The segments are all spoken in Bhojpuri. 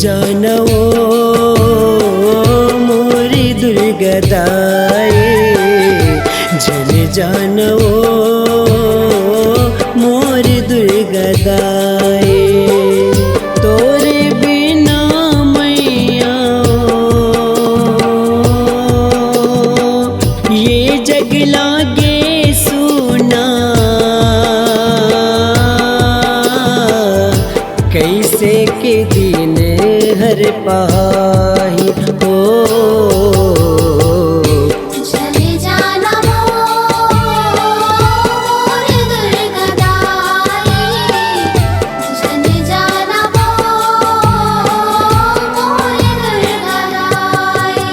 जानो मोरी दुर्गा दाई, जन जानो मोरी दुर्गा दाई। तोरे बिना मैया ये जग लागे सुना, कैसे के दिन हर पाही हो। चले जाना मोरी दुर्गा दाई, चले जाना मोरी दुर्गा दाई।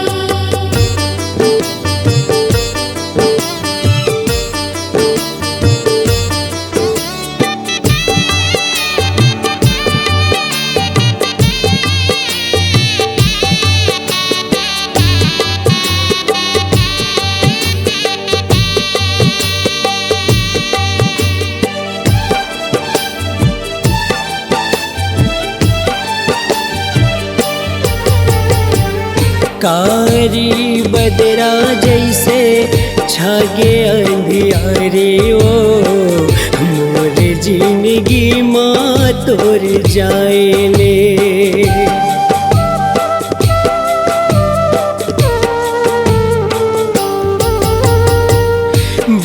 कारी बदरा जैसे छागे अंधियारे ओ, मोर जिंदगी माँ तोर जाएले।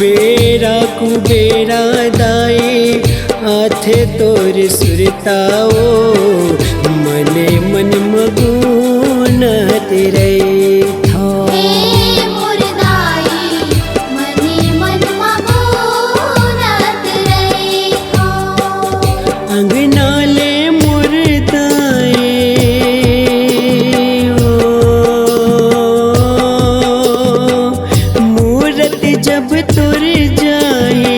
बेरा कुबेरा दाई आथे तोर सुरताओ, मने मन मगुन तेरे था। मुरदाई मने मन मगुनत रही हो। अंगनाले मुर्दाए ओ, मूरत जब तुर जाए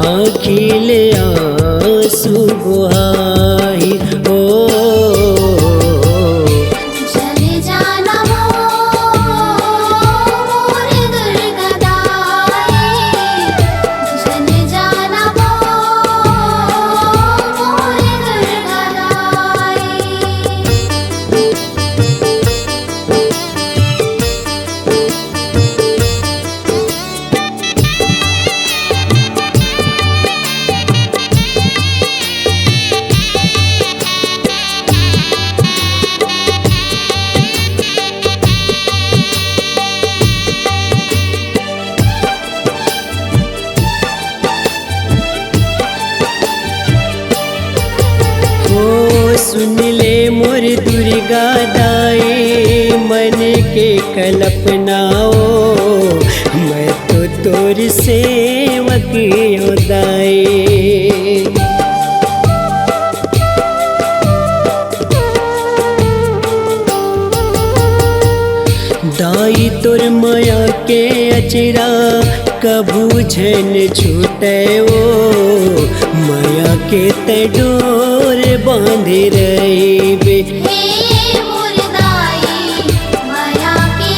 आखिले आंसू बुहाई हो। चले जाना मोरी दुर्गा दाई, चले जाना मोरी दुर्गा दाई। सुन ले मोर दुर्गा दाई मन के कल्पनाओ, मैं तो तोर सेवक हो दाई। दाई तोर माया के अचरा कभू झन छूटे ओ, माया के ते डोर बांधे रही बे। हे मुरदाई माया के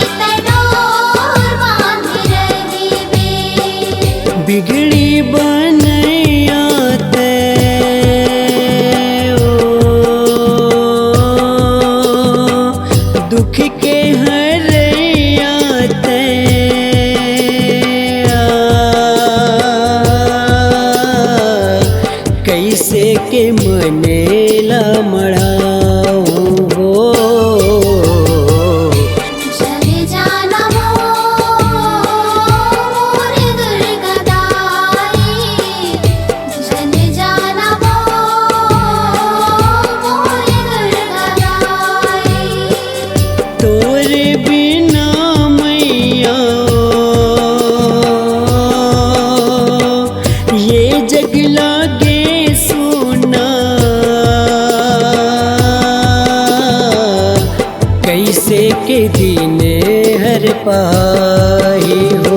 डोर बांध रही बे। बिगड़ी बनैया ते ओ, दुख के हरैया ते कैसे के मनेला मड़ाओ हो। चले जाना मोरी दुर्गा दाई, चले जाना मोरी दुर्गा दाई। तोरे बिना मैया ये जग लागे सुना, कैसे के दिन हर पाही हो।